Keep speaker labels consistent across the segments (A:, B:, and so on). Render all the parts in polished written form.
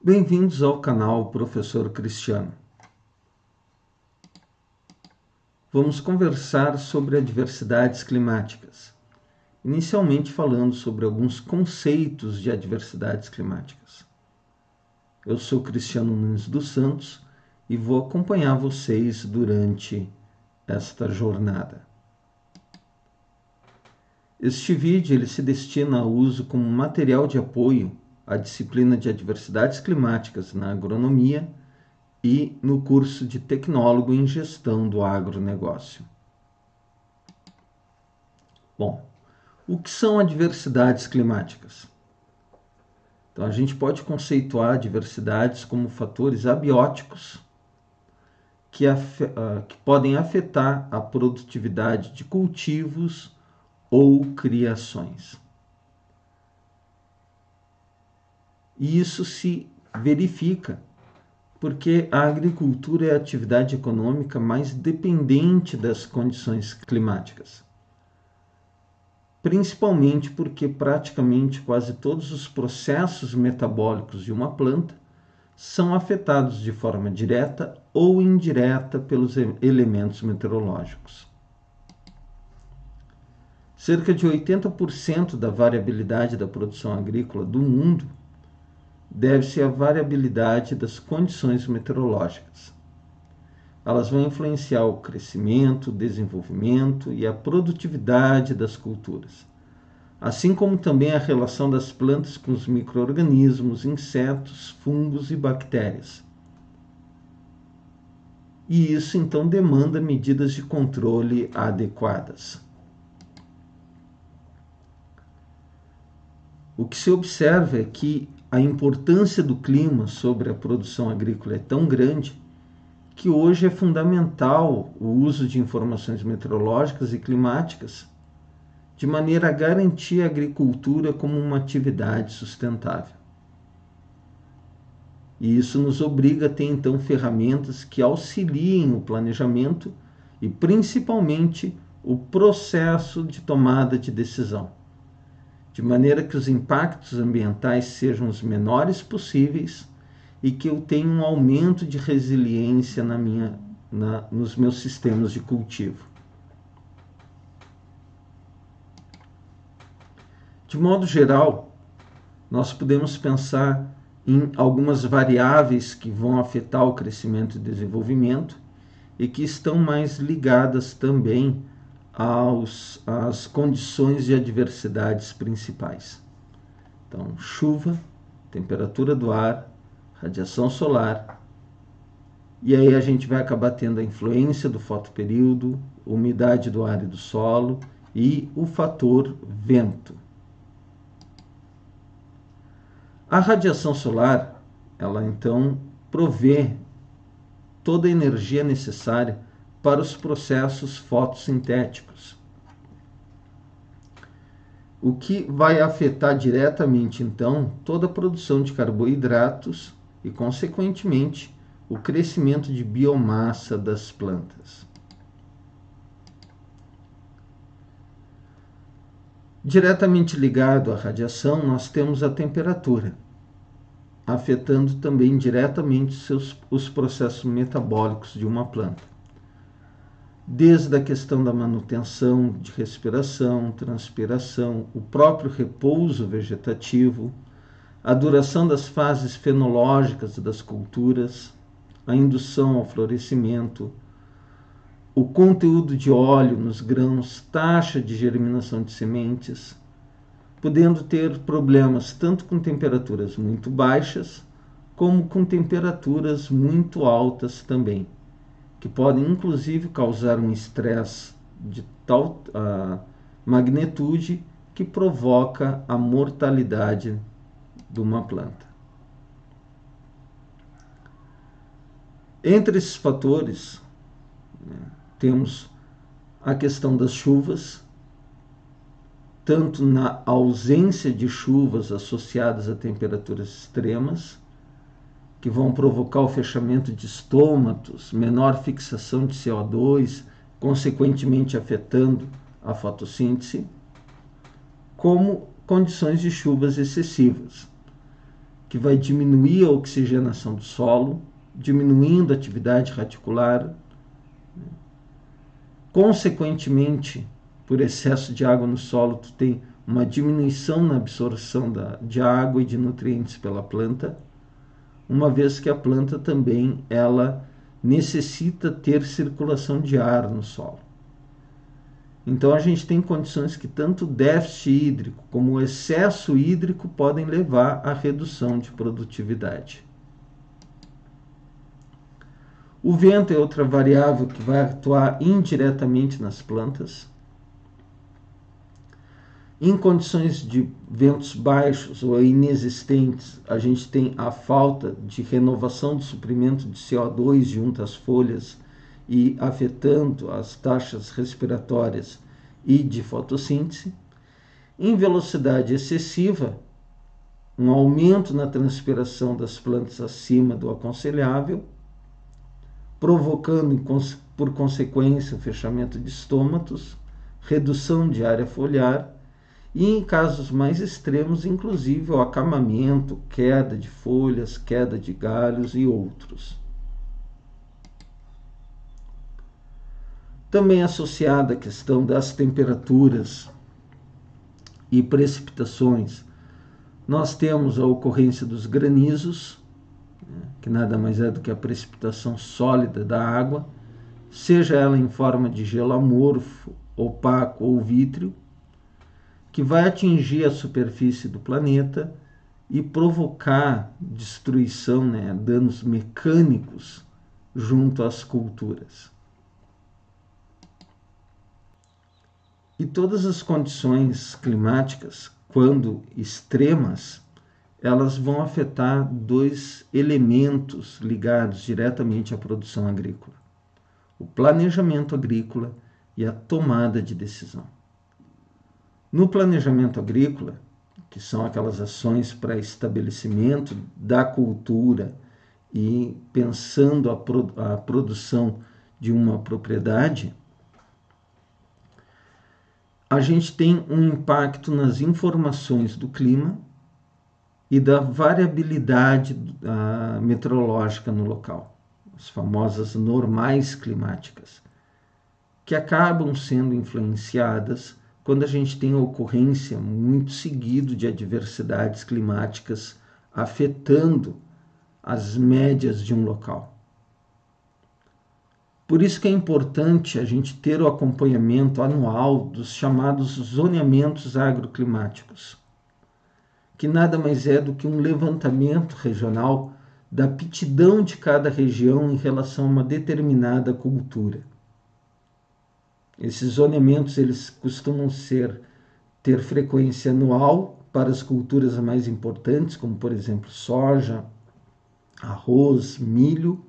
A: Bem-vindos ao canal Professor Cristiano. Vamos conversar sobre adversidades climáticas, inicialmente falando sobre alguns conceitos de adversidades climáticas. Eu sou Cristiano Nunes dos Santos e vou acompanhar vocês durante esta jornada. Este vídeo ele se destina ao uso como material de apoio à disciplina de adversidades climáticas na agronomia e no curso de tecnólogo em gestão do agronegócio. Bom, o que são adversidades climáticas? Então, a gente pode conceituar adversidades como fatores abióticos que podem afetar a produtividade de cultivos ou criações. E isso se verifica porque a agricultura é a atividade econômica mais dependente das condições climáticas. Principalmente porque praticamente quase todos os processos metabólicos de uma planta são afetados de forma direta ou indireta pelos elementos meteorológicos. Cerca de 80% da variabilidade da produção agrícola do mundo deve-se à variabilidade das condições meteorológicas. Elas vão influenciar o crescimento, o desenvolvimento e a produtividade das culturas, assim como também a relação das plantas com os micro-organismos, insetos, fungos e bactérias. E isso então demanda medidas de controle adequadas. O que se observa é que a importância do clima sobre a produção agrícola é tão grande que hoje é fundamental o uso de informações meteorológicas e climáticas de maneira a garantir a agricultura como uma atividade sustentável. E isso nos obriga a ter então ferramentas que auxiliem o planejamento e principalmente o processo de tomada de decisão, de maneira que os impactos ambientais sejam os menores possíveis e que eu tenha um aumento de resiliência nos meus sistemas de cultivo. De modo geral, nós podemos pensar em algumas variáveis que vão afetar o crescimento e desenvolvimento e que estão mais ligadas também às condições de adversidades principais. Então, chuva, temperatura do ar, radiação solar, e aí a gente vai acabar tendo a influência do fotoperíodo, umidade do ar e do solo e o fator vento. A radiação solar, ela então provê toda a energia necessária para os processos fotossintéticos, o que vai afetar diretamente, então, toda a produção de carboidratos e, consequentemente, o crescimento de biomassa das plantas. Diretamente ligado à radiação, nós temos a temperatura, afetando também diretamente os processos metabólicos de uma planta. Desde a questão da manutenção de respiração, transpiração, o próprio repouso vegetativo, a duração das fases fenológicas das culturas, a indução ao florescimento, o conteúdo de óleo nos grãos, taxa de germinação de sementes, podendo ter problemas tanto com temperaturas muito baixas, como com temperaturas muito altas também, que podem inclusive causar um estresse de tal magnitude que provoca a mortalidade de uma planta. Entre esses fatores, temos a questão das chuvas, tanto na ausência de chuvas associadas a temperaturas extremas, que vão provocar o fechamento de estômatos, menor fixação de CO2, consequentemente afetando a fotossíntese, como condições de chuvas excessivas, que que vai diminuir a oxigenação do solo, diminuindo a atividade radicular. Consequentemente, por excesso de água no solo, tu tem uma diminuição na absorção de água e de nutrientes pela planta, uma vez que a planta também ela necessita ter circulação de ar no solo. Então a gente tem condições que tanto o déficit hídrico como o excesso hídrico podem levar à redução de produtividade. O vento é outra variável que vai atuar indiretamente nas plantas. Em condições de ventos baixos ou inexistentes, a gente tem a falta de renovação do suprimento de CO2 junto às folhas e afetando as taxas respiratórias e de fotossíntese. Em velocidade excessiva, um aumento na transpiração das plantas acima do aconselhável, provocando, por consequência, o fechamento de estômatos, redução de área foliar e, em casos mais extremos, inclusive o acamamento, queda de folhas, queda de galhos e outros. Também associada à questão das temperaturas e precipitações, nós temos a ocorrência dos granizos, que nada mais é do que a precipitação sólida da água, seja ela em forma de gelo amorfo, opaco ou vítreo, que vai atingir a superfície do planeta e provocar destruição, danos mecânicos junto às culturas. E todas as condições climáticas, quando extremas, elas vão afetar dois elementos ligados diretamente à produção agrícola: o planejamento agrícola e a tomada de decisão. No planejamento agrícola, que são aquelas ações para estabelecimento da cultura e pensando a produção de uma propriedade, a gente tem um impacto nas informações do clima e da variabilidade meteorológica no local, as famosas normais climáticas, que acabam sendo influenciadas quando a gente tem a ocorrência muito seguido de adversidades climáticas afetando as médias de um local. Por isso que é importante a gente ter o acompanhamento anual dos chamados zoneamentos agroclimáticos, que nada mais é do que um levantamento regional da aptidão de cada região em relação a uma determinada cultura. Esses zoneamentos eles costumam ter frequência anual para as culturas mais importantes, como por exemplo soja, arroz, milho,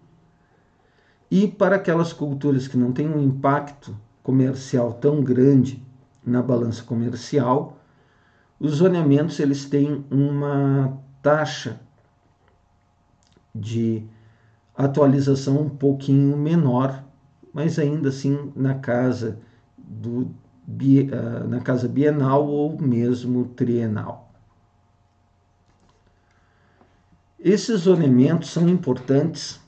A: e para aquelas culturas que não têm um impacto comercial tão grande na balança comercial, os zoneamentos eles têm uma taxa de atualização um pouquinho menor, mas ainda assim na casa bienal ou mesmo trienal. Esses zoneamentos são importantes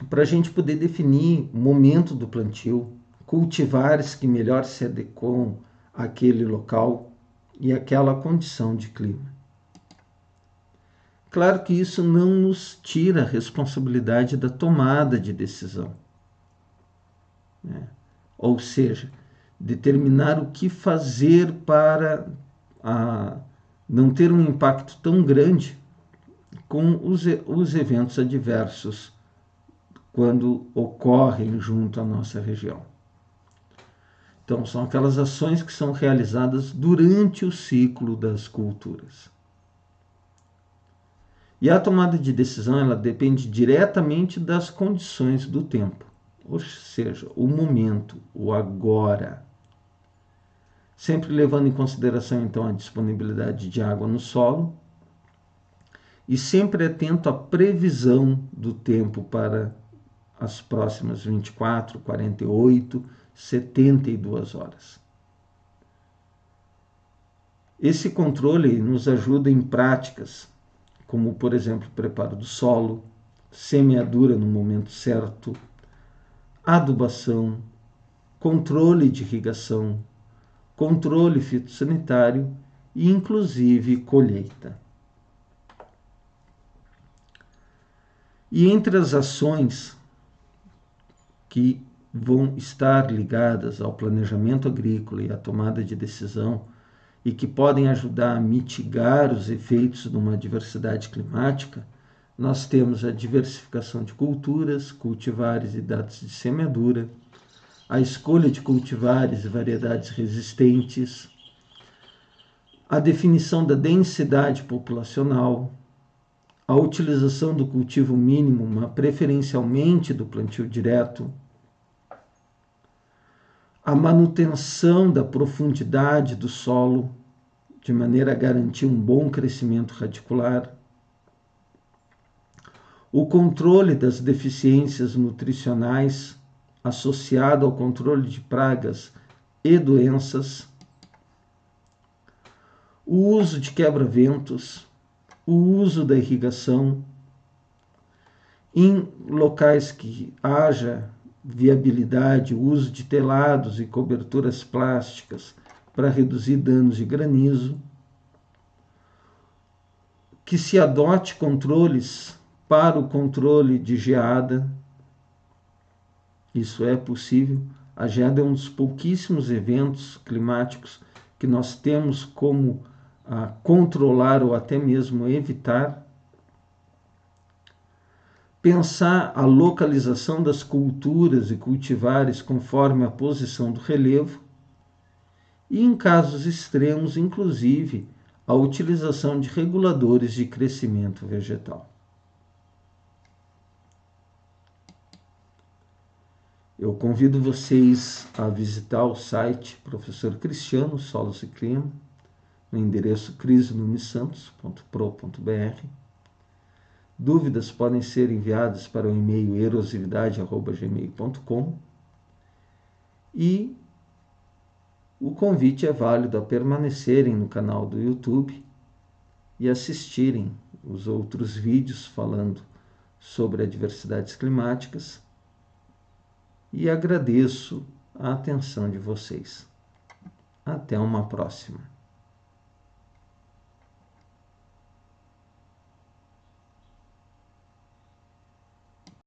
A: para a gente poder definir o momento do plantio, cultivares que melhor se adequam àquele local e àquela condição de clima. Claro que isso não nos tira a responsabilidade da tomada de decisão, ou seja, determinar o que fazer para não ter um impacto tão grande com os eventos adversos quando ocorrem junto à nossa região. Então, são aquelas ações que são realizadas durante o ciclo das culturas. E a tomada de decisão ela depende diretamente das condições do tempo, ou seja, o momento, o agora. Sempre levando em consideração, então, a disponibilidade de água no solo e sempre atento à previsão do tempo para as próximas 24, 48, 72 horas. Esse controle nos ajuda em práticas como, por exemplo, preparo do solo, semeadura no momento certo, adubação, controle de irrigação, controle fitossanitário e, inclusive, colheita. E entre as ações que vão estar ligadas ao planejamento agrícola e à tomada de decisão e que podem ajudar a mitigar os efeitos de uma adversidade climática, nós temos a diversificação de culturas, cultivares e datas de semeadura, a escolha de cultivares e variedades resistentes, a definição da densidade populacional, a utilização do cultivo mínimo, mas preferencialmente do plantio direto, a manutenção da profundidade do solo, de maneira a garantir um bom crescimento radicular, o controle das deficiências nutricionais associado ao controle de pragas e doenças, o uso de quebra-ventos, o uso da irrigação em locais que haja viabilidade, o uso de telados e coberturas plásticas para reduzir danos de granizo, que se adote controles para o controle de geada. Isso é possível. A geada é um dos pouquíssimos eventos climáticos que nós temos como controlar ou até mesmo evitar. Pensar a localização das culturas e cultivares conforme a posição do relevo e, em casos extremos, inclusive, a utilização de reguladores de crescimento vegetal. Eu convido vocês a visitar o site Professor Cristiano Solos e Clima, no endereço crisonunesantos.pro.br. Dúvidas podem ser enviadas para o e-mail erosividade@gmail.com e o convite é válido a permanecerem no canal do YouTube e assistirem os outros vídeos falando sobre adversidades climáticas, e agradeço a atenção de vocês. Até uma próxima.